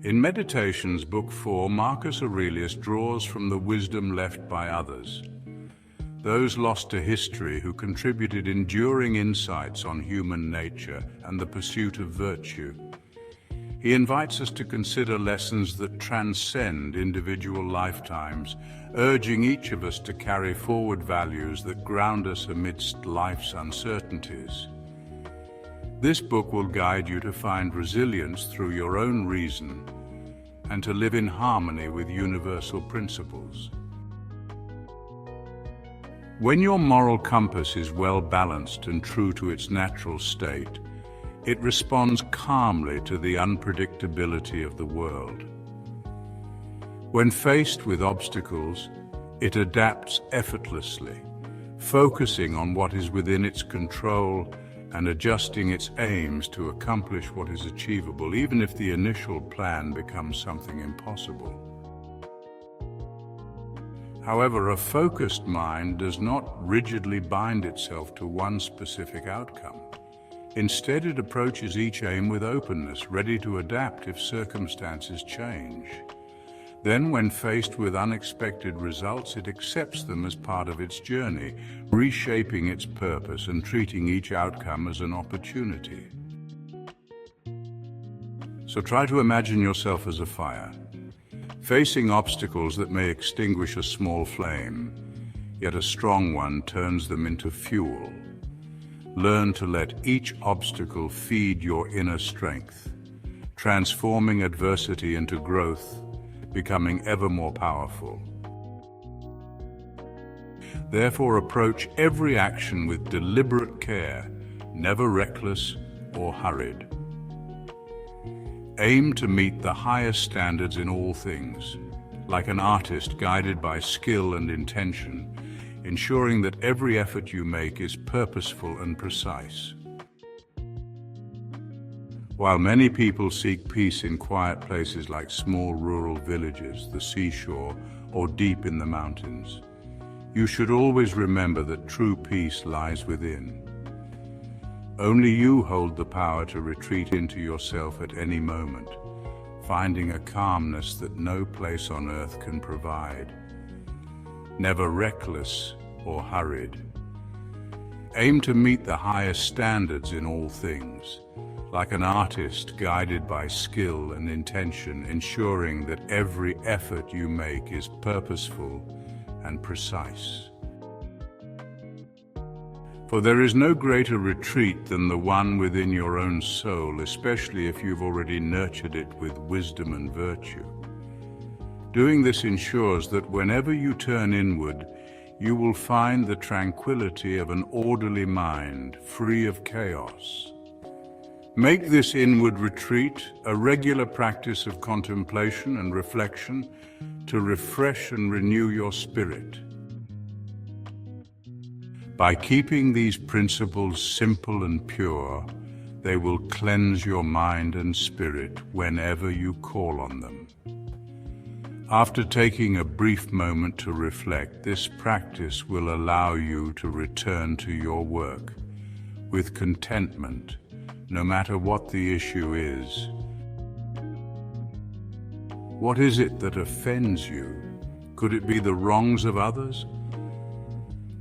In Meditations, Book 4, Marcus Aurelius draws from the wisdom left by others, those lost to history who contributed enduring insights on human nature and the pursuit of virtue. He invites us to consider lessons that transcend individual lifetimes, urging each of us to carry forward values that ground us amidst life's uncertainties. This book will guide you to find resilience through your own reason and to live in harmony with universal principles. When your moral compass is well balanced and true to its natural state, it responds calmly to the unpredictability of the world. When faced with obstacles, it adapts effortlessly, focusing on what is within its control and adjusting its aims to accomplish what is achievable, even if the initial plan becomes something impossible. However, a focused mind does not rigidly bind itself to one specific outcome. Instead, it approaches each aim with openness, ready to adapt if circumstances change. Then, when faced with unexpected results, it accepts them as part of its journey, reshaping its purpose and treating each outcome as an opportunity. So try to imagine yourself as a fire, facing obstacles that may extinguish a small flame, yet a strong one turns them into fuel. Learn to let each obstacle feed your inner strength, transforming adversity into growth, becoming ever more powerful. Therefore, approach every action with deliberate care, never reckless or hurried. Aim to meet the highest standards in all things, like an artist guided by skill and intention, ensuring that every effort you make is purposeful and precise. While many people seek peace in quiet places like small rural villages, the seashore, or deep in the mountains, you should always remember that true peace lies within. Only you hold the power to retreat into yourself at any moment, finding a calmness that no place on earth can provide. Never reckless or hurried. Aim to meet the highest standards in all things, like an artist guided by skill and intention, ensuring that every effort you make is purposeful and precise. For there is no greater retreat than the one within your own soul, especially if you've already nurtured it with wisdom and virtue. Doing this ensures that whenever you turn inward, you will find the tranquility of an orderly mind, free of chaos. Make this inward retreat a regular practice of contemplation and reflection to refresh and renew your spirit. By keeping these principles simple and pure, they will cleanse your mind and spirit whenever you call on them. After taking a brief moment to reflect, this practice will allow you to return to your work with contentment, no matter what the issue is. What is it that offends you? Could it be the wrongs of others?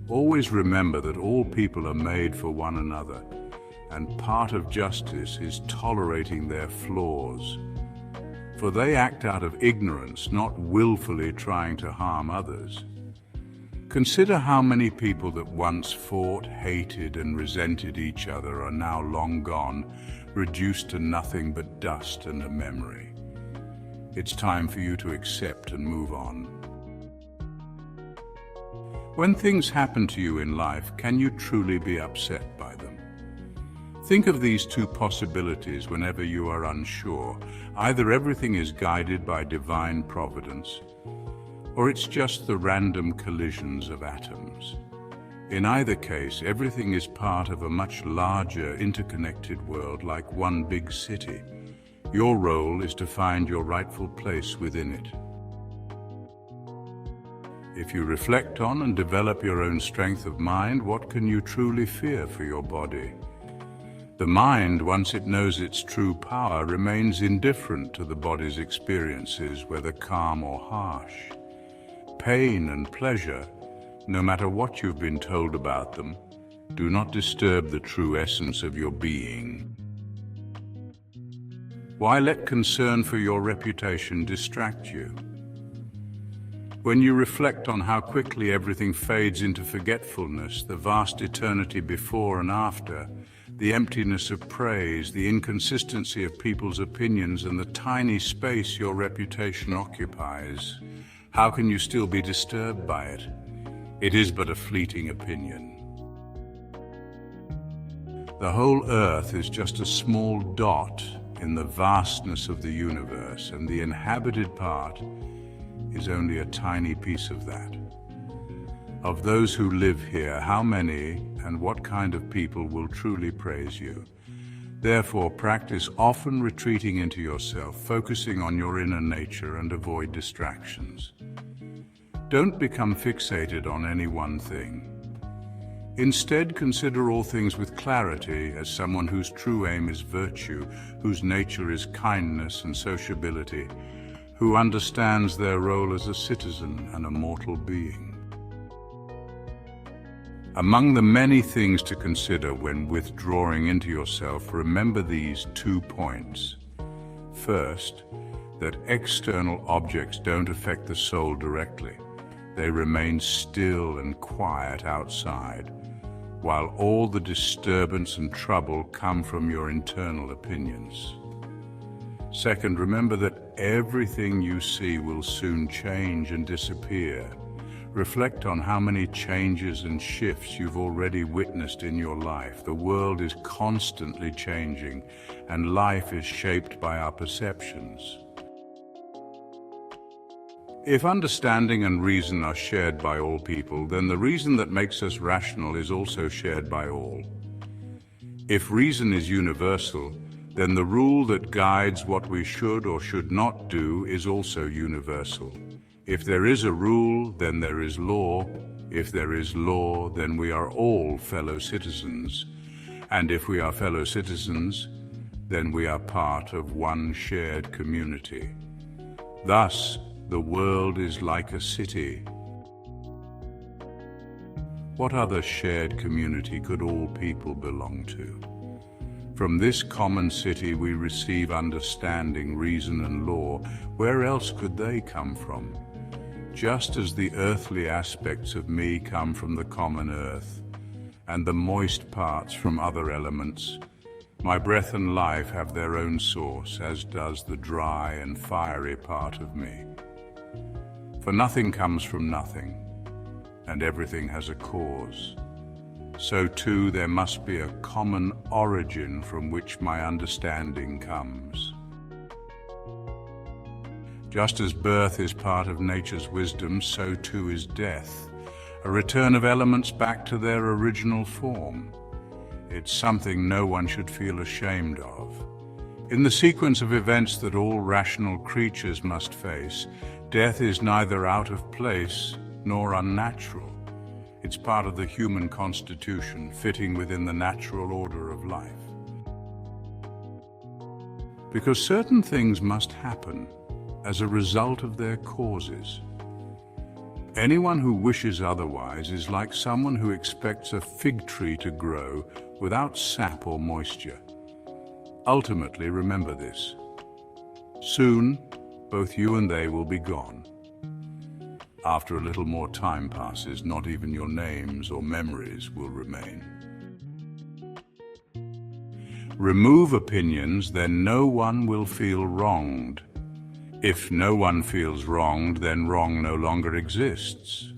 Always remember that all people are made for one another, and part of justice is tolerating their flaws. For they act out of ignorance, not willfully trying to harm others. Consider how many people that once fought, hated, and resented each other are now long gone, reduced to nothing but dust and a memory. It's time for you to accept and move on. When things happen to you in life, can you truly be upset by them? Think of these two possibilities whenever you are unsure. Either everything is guided by divine providence, or it's just the random collisions of atoms. In either case, everything is part of a much larger, interconnected world, like one big city. Your role is to find your rightful place within it. If you reflect on and develop your own strength of mind, what can you truly fear for your body? The mind, once it knows its true power, remains indifferent to the body's experiences, whether calm or harsh. Pain and pleasure, no matter what you've been told about them, do not disturb the true essence of your being. Why let concern for your reputation distract you? When you reflect on how quickly everything fades into forgetfulness, the vast eternity before and after, the emptiness of praise, the inconsistency of people's opinions, and the tiny space your reputation occupies, how can you still be disturbed by it? It is but a fleeting opinion. The whole earth is just a small dot in the vastness of the universe, and the inhabited part is only a tiny piece of that. Of those who live here, how many and what kind of people will truly praise you? Therefore, practice often retreating into yourself, focusing on your inner nature, and avoid distractions. Don't become fixated on any one thing. Instead, consider all things with clarity as someone whose true aim is virtue, whose nature is kindness and sociability, who understands their role as a citizen and a mortal being. Among the many things to consider when withdrawing into yourself, remember these 2 points. First, that external objects don't affect the soul directly. They remain still and quiet outside, while all the disturbance and trouble come from your internal opinions. Second, remember that everything you see will soon change and disappear. Reflect on how many changes and shifts you've already witnessed in your life. The world is constantly changing, and life is shaped by our perceptions. If understanding and reason are shared by all people, then the reason that makes us rational is also shared by all. If reason is universal, then the rule that guides what we should or should not do is also universal. If there is a rule, then there is law. If there is law, then we are all fellow citizens. And if we are fellow citizens, then we are part of one shared community. Thus, the world is like a city. What other shared community could all people belong to? From this common city we receive understanding, reason, and law. Where else could they come from? Just as the earthly aspects of me come from the common earth, and the moist parts from other elements, my breath and life have their own source, as does the dry and fiery part of me. For nothing comes from nothing, and everything has a cause. So too there must be a common origin from which my understanding comes. Just as birth is part of nature's wisdom, so too is death, a return of elements back to their original form. It's something no one should feel ashamed of. In the sequence of events that all rational creatures must face, death is neither out of place nor unnatural. It's part of the human constitution, fitting within the natural order of life. Because certain things must happen as a result of their causes. Anyone who wishes otherwise is like someone who expects a fig tree to grow without sap or moisture. Ultimately, remember this. Soon, both you and they will be gone. After a little more time passes, not even your names or memories will remain. Remove opinions, then no one will feel wronged. If no one feels wronged, then wrong no longer exists.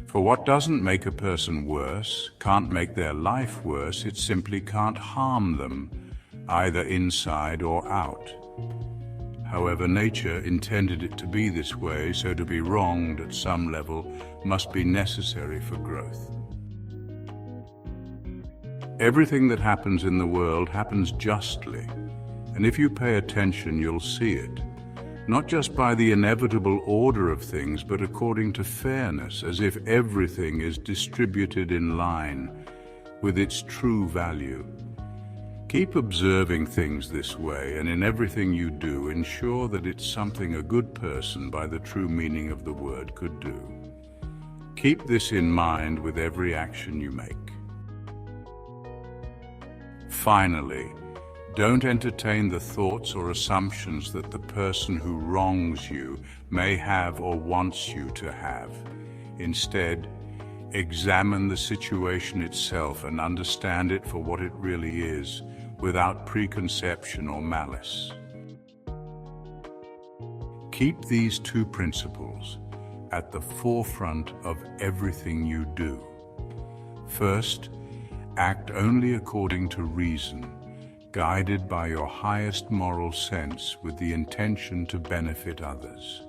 For what doesn't make a person worse, can't make their life worse, it simply can't harm them, either inside or out. However, nature intended it to be this way, so to be wronged at some level must be necessary for growth. Everything that happens in the world happens justly, and if you pay attention, you'll see it. Not just by the inevitable order of things, but according to fairness, as if everything is distributed in line with its true value. Keep observing things this way, and in everything you do, ensure that it's something a good person, by the true meaning of the word, could do. Keep this in mind with every action you make. Finally, don't entertain the thoughts or assumptions that the person who wrongs you may have or wants you to have. Instead, examine the situation itself and understand it for what it really is, without preconception or malice. Keep these two principles at the forefront of everything you do. First, act only according to reason, guided by your highest moral sense with the intention to benefit others.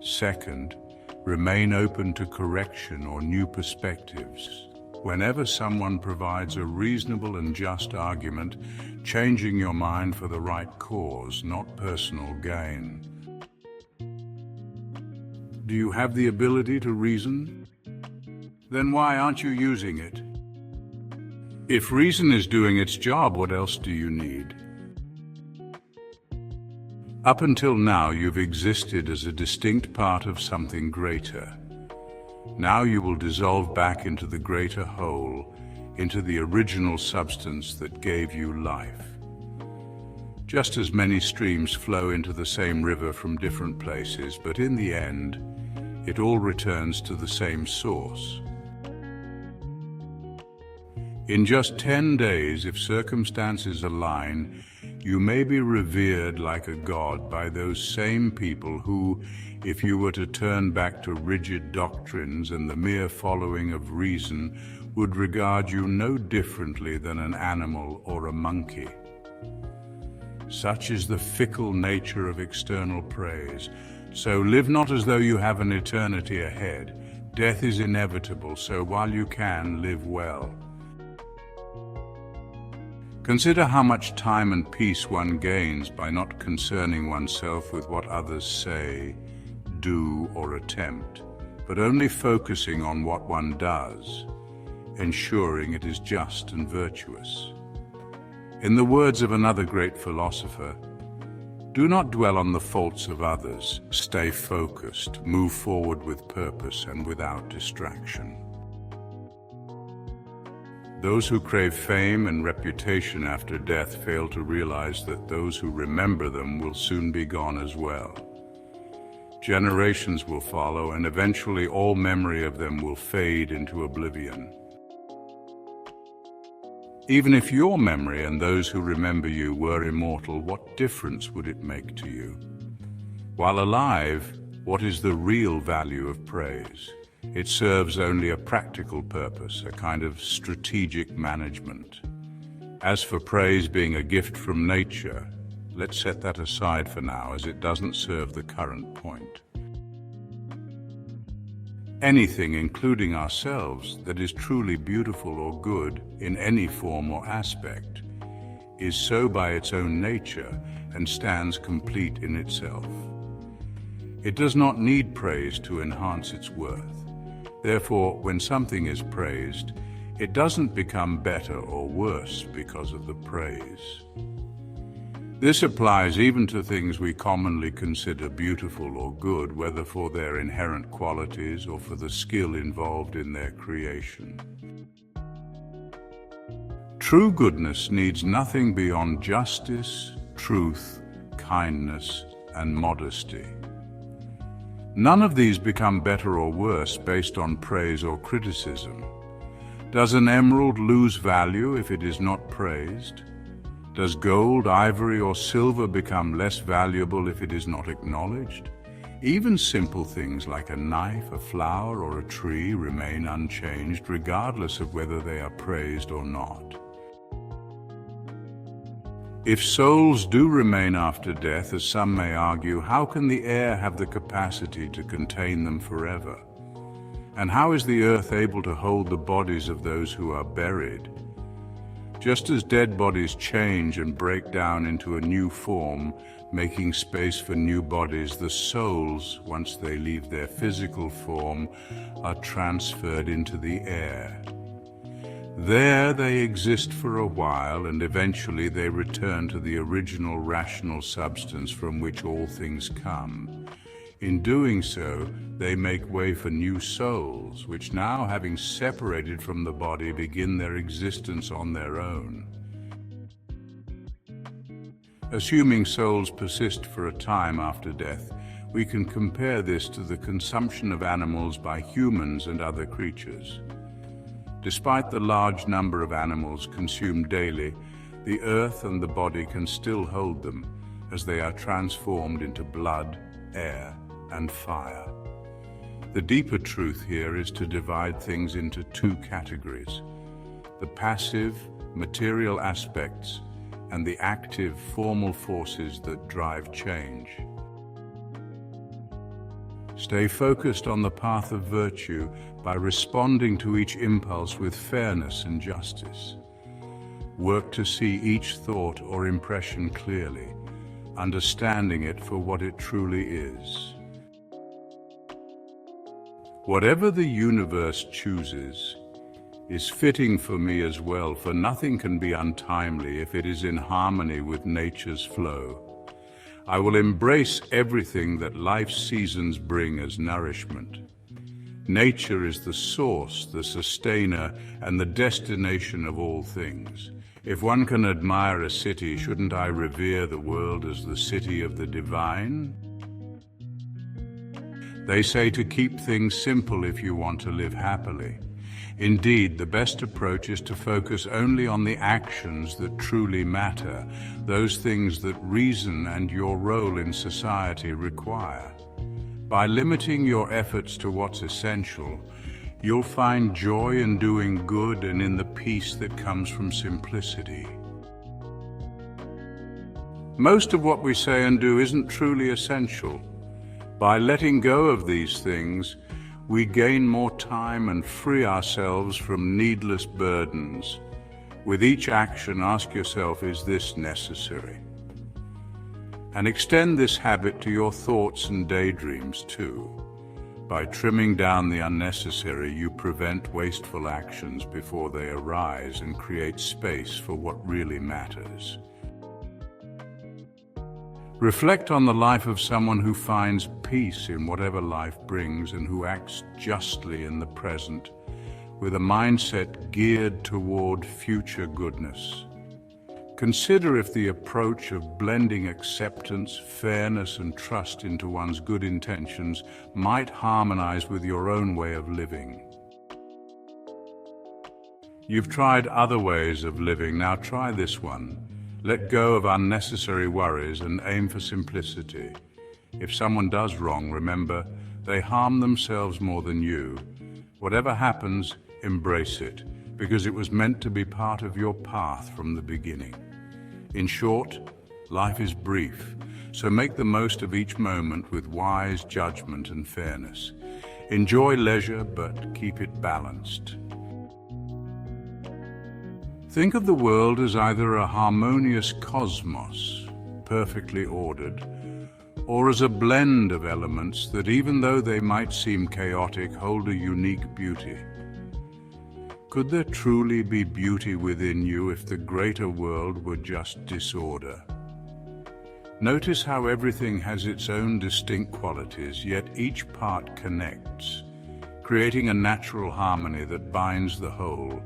Second, remain open to correction or new perspectives. Whenever someone provides a reasonable and just argument, changing your mind for the right cause, not personal gain. Do you have the ability to reason? Then why aren't you using it? If reason is doing its job, what else do you need? Up until now, you've existed as a distinct part of something greater. Now you will dissolve back into the greater whole, into the original substance that gave you life. Just as many streams flow into the same river from different places, but in the end, it all returns to the same source. In just 10 days, if circumstances align, you may be revered like a god by those same people who, if you were to turn back to rigid doctrines and the mere following of reason, would regard you no differently than an animal or a monkey. Such is the fickle nature of external praise. So live not as though you have an eternity ahead. Death is inevitable, so while you can, live well. Consider how much time and peace one gains by not concerning oneself with what others say, do, or attempt, but only focusing on what one does, ensuring it is just and virtuous. In the words of another great philosopher, do not dwell on the faults of others, stay focused, move forward with purpose and without distraction. Those who crave fame and reputation after death fail to realize that those who remember them will soon be gone as well. Generations will follow, and eventually all memory of them will fade into oblivion. Even if your memory and those who remember you were immortal, what difference would it make to you? While alive, what is the real value of praise? It serves only a practical purpose, a kind of strategic management. As for praise being a gift from nature, let's set that aside for now, as it doesn't serve the current point. Anything, including ourselves, that is truly beautiful or good in any form or aspect, is so by its own nature and stands complete in itself. It does not need praise to enhance its worth. Therefore, when something is praised, it doesn't become better or worse because of the praise. This applies even to things we commonly consider beautiful or good, whether for their inherent qualities or for the skill involved in their creation. True goodness needs nothing beyond justice, truth, kindness, and modesty. None of these become better or worse based on praise or criticism. Does an emerald lose value if it is not praised? Does gold, ivory, or silver become less valuable if it is not acknowledged? Even simple things like a knife, a flower, or a tree remain unchanged regardless of whether they are praised or not. If souls do remain after death, as some may argue, how can the air have the capacity to contain them forever? And how is the earth able to hold the bodies of those who are buried? Just as dead bodies change and break down into a new form, making space for new bodies, the souls, once they leave their physical form, are transferred into the air. There they exist for a while, and eventually they return to the original rational substance from which all things come. In doing so, they make way for new souls, which now, having separated from the body, begin their existence on their own. Assuming souls persist for a time after death, we can compare this to the consumption of animals by humans and other creatures. Despite the large number of animals consumed daily, the earth and the body can still hold them as they are transformed into blood, air, and fire. The deeper truth here is to divide things into two categories: the passive, material aspects and the active, formal forces that drive change. Stay focused on the path of virtue by responding to each impulse with fairness and justice. Work to see each thought or impression clearly, understanding it for what it truly is. Whatever the universe chooses is fitting for me as well, for nothing can be untimely if it is in harmony with nature's flow. I will embrace everything that life's seasons bring as nourishment. Nature is the source, the sustainer, and the destination of all things. If one can admire a city, shouldn't I revere the world as the city of the divine? They say to keep things simple if you want to live happily. Indeed, the best approach is to focus only on the actions that truly matter, those things that reason and your role in society require. By limiting your efforts to what's essential, you'll find joy in doing good and in the peace that comes from simplicity. Most of what we say and do isn't truly essential. By letting go of these things, we gain more time and free ourselves from needless burdens. With each action, ask yourself, is this necessary? And extend this habit to your thoughts and daydreams too. By trimming down the unnecessary, you prevent wasteful actions before they arise and create space for what really matters. Reflect on the life of someone who finds peace in whatever life brings and who acts justly in the present, with a mindset geared toward future goodness. Consider if the approach of blending acceptance, fairness, and trust into one's good intentions might harmonize with your own way of living. You've tried other ways of living, now try this one. Let go of unnecessary worries and aim for simplicity. If someone does wrong, remember, they harm themselves more than you. Whatever happens, embrace it, because it was meant to be part of your path from the beginning. In short, life is brief, so make the most of each moment with wise judgment and fairness. Enjoy leisure, but keep it balanced. Think of the world as either a harmonious cosmos, perfectly ordered, or as a blend of elements that, even though they might seem chaotic, hold a unique beauty. Could there truly be beauty within you if the greater world were just disorder? Notice how everything has its own distinct qualities, yet each part connects, creating a natural harmony that binds the whole.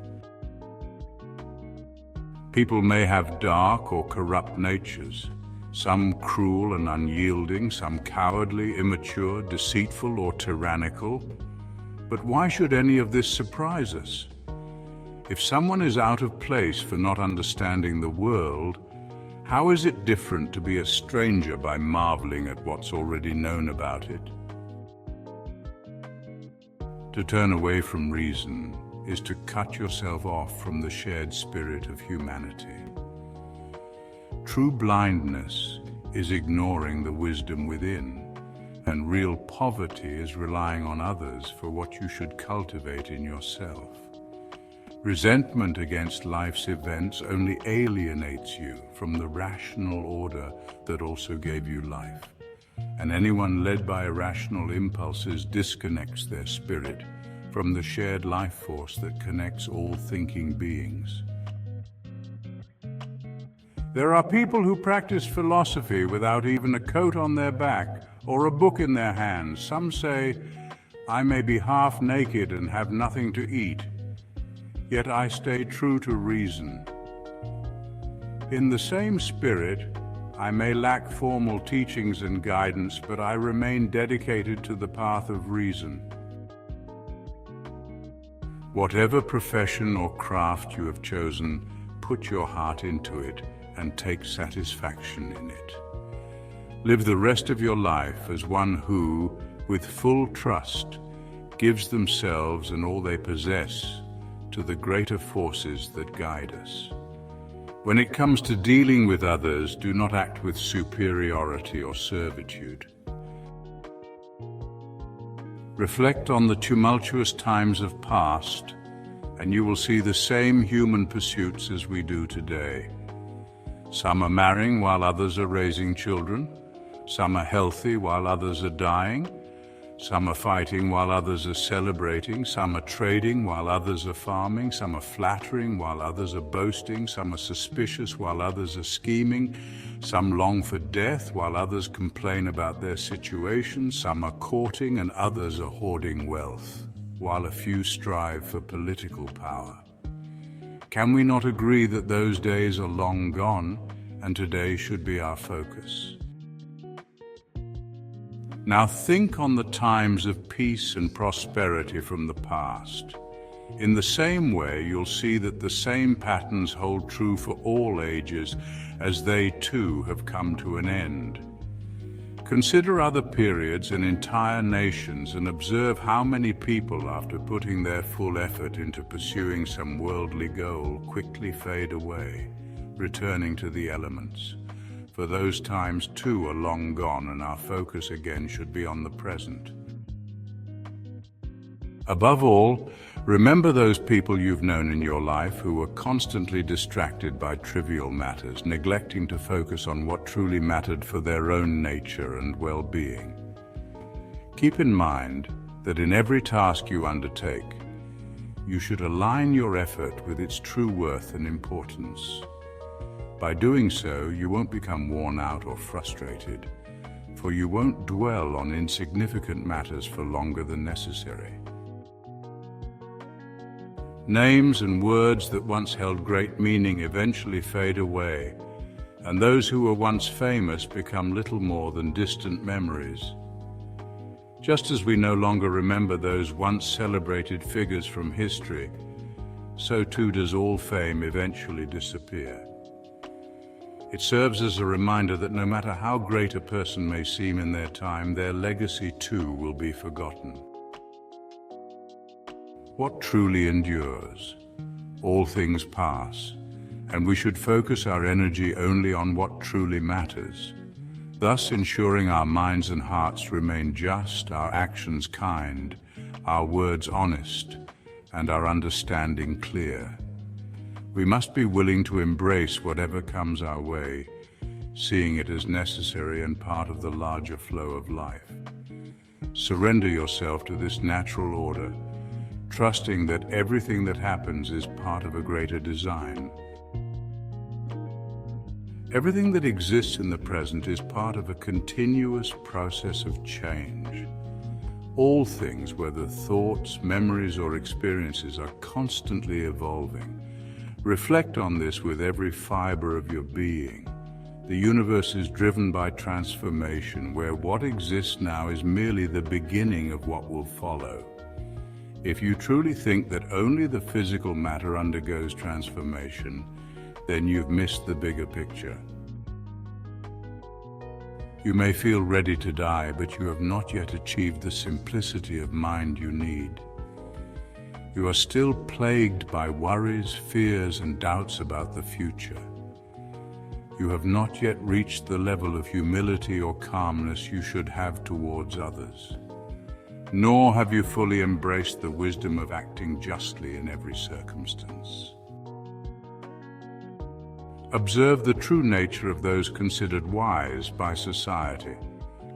People may have dark or corrupt natures, some cruel and unyielding, some cowardly, immature, deceitful, or tyrannical. But why should any of this surprise us? If someone is out of place for not understanding the world, how is it different to be a stranger by marveling at what's already known about it? To turn away from reason is to cut yourself off from the shared spirit of humanity. True blindness is ignoring the wisdom within, and real poverty is relying on others for what you should cultivate in yourself. Resentment against life's events only alienates you from the rational order that also gave you life, and anyone led by irrational impulses disconnects their spirit from the shared life force that connects all thinking beings. There are people who practice philosophy without even a coat on their back or a book in their hands. Some say, "I may be half naked and have nothing to eat, yet I stay true to reason." In the same spirit, I may lack formal teachings and guidance, but I remain dedicated to the path of reason. Whatever profession or craft you have chosen, put your heart into it and take satisfaction in it. Live the rest of your life as one who, with full trust, gives themselves and all they possess to the greater forces that guide us. When it comes to dealing with others, do not act with superiority or servitude. Reflect on the tumultuous times of past, and you will see the same human pursuits as we do today. Some are marrying while others are raising children. Some are healthy while others are dying. Some are fighting while others are celebrating. Some are trading while others are farming. Some are flattering while others are boasting. Some are suspicious while others are scheming. Some long for death while others complain about their situation. Some are courting and others are hoarding wealth, while a few strive for political power. Can we not agree that those days are long gone and today should be our focus? Now think on the times of peace and prosperity from the past. In the same way, you'll see that the same patterns hold true for all ages, as they too have come to an end. Consider other periods and entire nations and observe how many people, after putting their full effort into pursuing some worldly goal, quickly fade away, returning to the elements. For those times too are long gone, and our focus again should be on the present. Above all, remember those people you've known in your life who were constantly distracted by trivial matters, neglecting to focus on what truly mattered for their own nature and well-being. Keep in mind that in every task you undertake, you should align your effort with its true worth and importance. By doing so, you won't become worn out or frustrated, for you won't dwell on insignificant matters for longer than necessary. Names and words that once held great meaning eventually fade away, and those who were once famous become little more than distant memories. Just as we no longer remember those once celebrated figures from history, so too does all fame eventually disappear. It serves as a reminder that no matter how great a person may seem in their time, their legacy too will be forgotten. What truly endures? All things pass, and we should focus our energy only on what truly matters, thus ensuring our minds and hearts remain just, our actions kind, our words honest, and our understanding clear. We must be willing to embrace whatever comes our way, seeing it as necessary and part of the larger flow of life. Surrender yourself to this natural order, trusting that everything that happens is part of a greater design. Everything that exists in the present is part of a continuous process of change. All things, whether thoughts, memories, or experiences, are constantly evolving. Reflect on this with every fiber of your being. The universe is driven by transformation, where what exists now is merely the beginning of what will follow. If you truly think that only the physical matter undergoes transformation, then you've missed the bigger picture. You may feel ready to die, but you have not yet achieved the simplicity of mind you need. You are still plagued by worries, fears, and doubts about the future. You have not yet reached the level of humility or calmness you should have towards others. Nor have you fully embraced the wisdom of acting justly in every circumstance. Observe the true nature of those considered wise by society.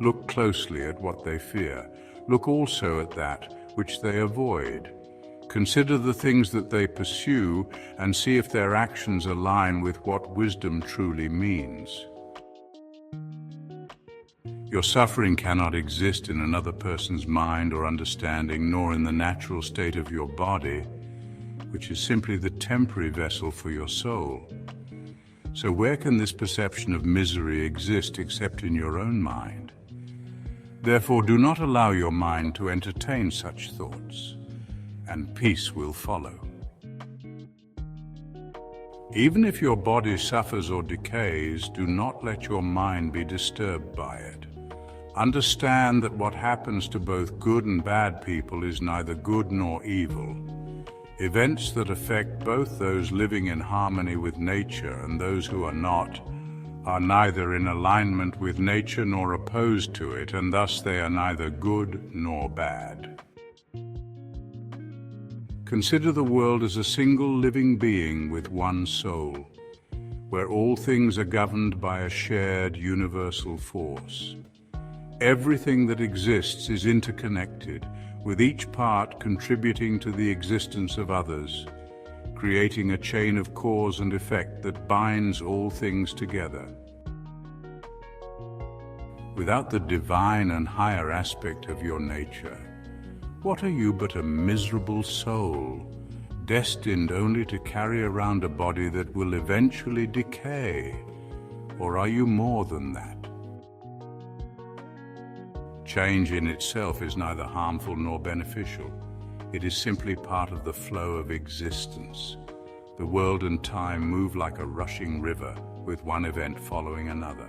Look closely at what they fear. Look also at that which they avoid. Consider the things that they pursue and see if their actions align with what wisdom truly means. Your suffering cannot exist in another person's mind or understanding, nor in the natural state of your body, which is simply the temporary vessel for your soul. So where can this perception of misery exist except in your own mind? Therefore, do not allow your mind to entertain such thoughts, and peace will follow. Even if your body suffers or decays, do not let your mind be disturbed by it. Understand that what happens to both good and bad people is neither good nor evil. Events that affect both those living in harmony with nature and those who are not are neither in alignment with nature nor opposed to it, and thus they are neither good nor bad. Consider the world as a single living being with one soul, where all things are governed by a shared universal force. Everything that exists is interconnected, with each part contributing to the existence of others, creating a chain of cause and effect that binds all things together. Without the divine and higher aspect of your nature, what are you but a miserable soul, destined only to carry around a body that will eventually decay? Or are you more than that? Change in itself is neither harmful nor beneficial. It is simply part of the flow of existence. The world and time move like a rushing river, with one event following another.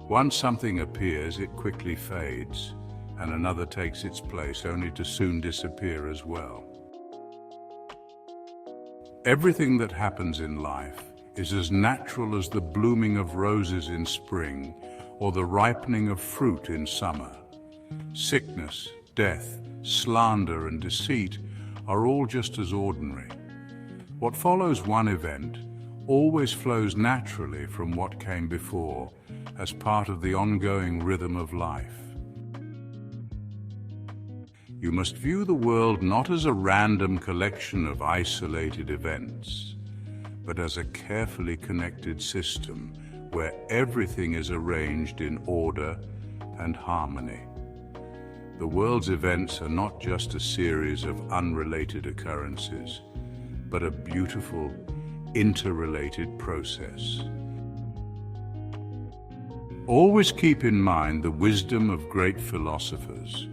Once something appears, it quickly fades, and another takes its place, only to soon disappear as well. Everything that happens in life is as natural as the blooming of roses in spring or the ripening of fruit in summer. Sickness, death, slander, and deceit are all just as ordinary. What follows one event always flows naturally from what came before, as part of the ongoing rhythm of life. You must view the world not as a random collection of isolated events, but as a carefully connected system where everything is arranged in order and harmony. The world's events are not just a series of unrelated occurrences, but a beautiful, interrelated process. Always keep in mind the wisdom of great philosophers.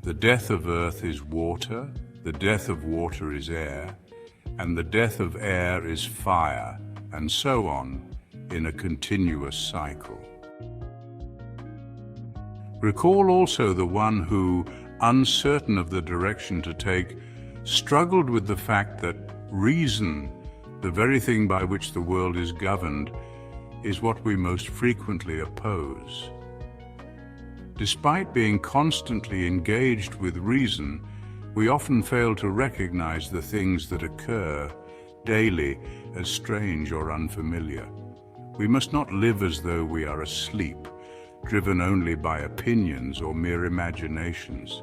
The death of earth is water, the death of water is air, and the death of air is fire, and so on, in a continuous cycle. Recall also the one who, uncertain of the direction to take, struggled with the fact that reason, the very thing by which the world is governed, is what we most frequently oppose. Despite being constantly engaged with reason, we often fail to recognize the things that occur daily as strange or unfamiliar. We must not live as though we are asleep, driven only by opinions or mere imaginations.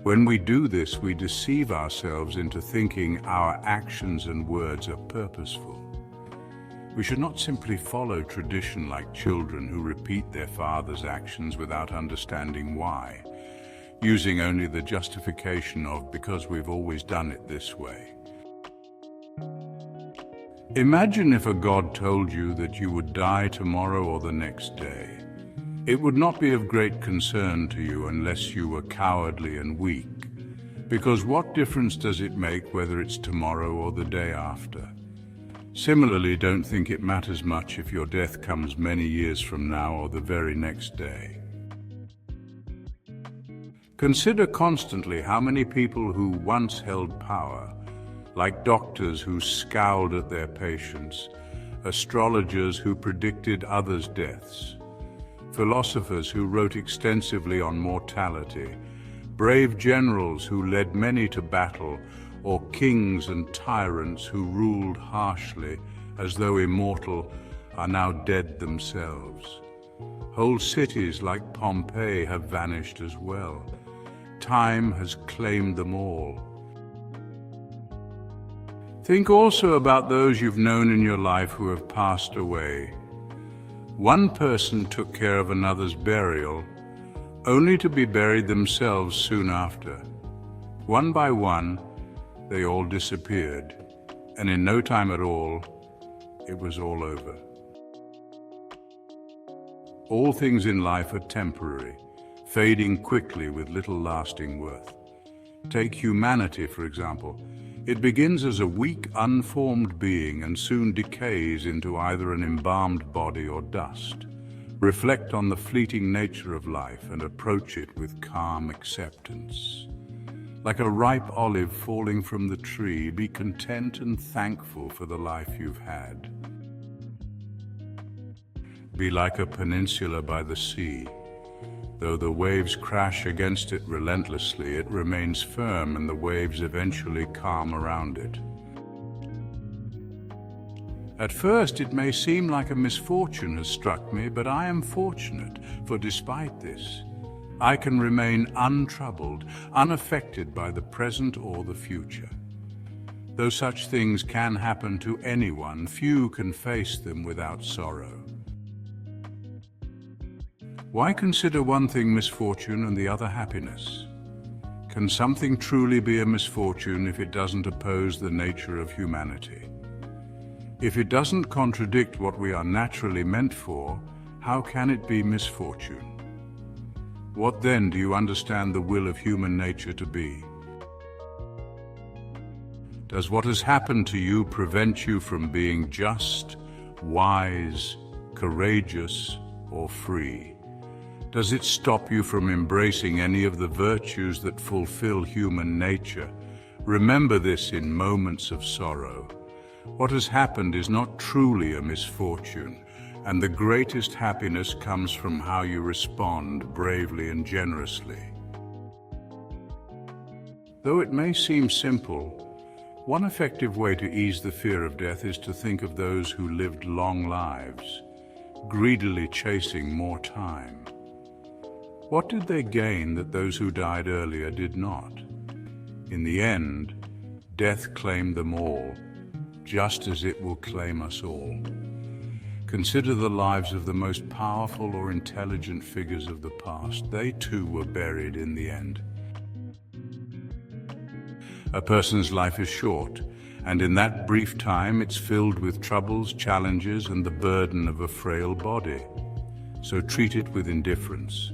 When we do this, we deceive ourselves into thinking our actions and words are purposeful. We should not simply follow tradition like children who repeat their father's actions without understanding why, using only the justification of because we've always done it this way. Imagine if a god told you that you would die tomorrow or the next day. It would not be of great concern to you unless you were cowardly and weak, because what difference does it make whether it's tomorrow or the day after? Similarly, don't think it matters much if your death comes many years from now or the very next day. Consider constantly how many people who once held power, like doctors who scowled at their patients, astrologers who predicted others' deaths, philosophers who wrote extensively on mortality, brave generals who led many to battle, or kings and tyrants who ruled harshly as though immortal, are now dead themselves. Whole cities like Pompeii have vanished as well. time has claimed them all. Think also about those you've known in your life who have passed away. One person took care of another's burial, only to be buried themselves soon after. One by one, they all disappeared, and in no time at all, it was all over. All things in life are temporary, fading quickly with little lasting worth. Take humanity, for example. It begins as a weak, unformed being and soon decays into either an embalmed body or dust. Reflect on the fleeting nature of life and approach it with calm acceptance. Like a ripe olive falling from the tree, be content and thankful for the life you've had. Be like a peninsula by the sea. Though the waves crash against it relentlessly, it remains firm and the waves eventually calm around it. At first, it may seem like a misfortune has struck me, but I am fortunate, for despite this, I can remain untroubled, unaffected by the present or the future. Though such things can happen to anyone, few can face them without sorrow. Why consider one thing misfortune and the other happiness? Can something truly be a misfortune if it doesn't oppose the nature of humanity? If it doesn't contradict what we are naturally meant for, how can it be misfortune? What then do you understand the will of human nature to be? Does what has happened to you prevent you from being just, wise, courageous, or free? Does it stop you from embracing any of the virtues that fulfill human nature? Remember this in moments of sorrow. What has happened is not truly a misfortune, and the greatest happiness comes from how you respond bravely and generously. Though it may seem simple, one effective way to ease the fear of death is to think of those who lived long lives, greedily chasing more time. What did they gain that those who died earlier did not? In the end, death claimed them all, just as it will claim us all. Consider the lives of the most powerful or intelligent figures of the past. They too were buried in the end. A person's life is short, and in that brief time it's filled with troubles, challenges, and the burden of a frail body. So treat it with indifference.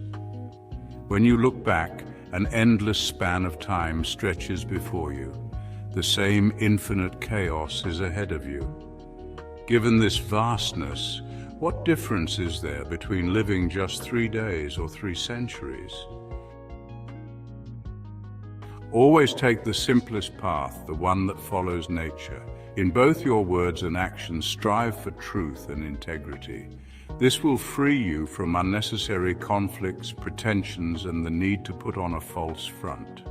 When you look back, an endless span of time stretches before you. The same infinite chaos is ahead of you. Given this vastness, what difference is there between living just 3 days or 3 centuries? Always take the simplest path, the one that follows nature. In both your words and actions, strive for truth and integrity. This will free you from unnecessary conflicts, pretensions, and the need to put on a false front.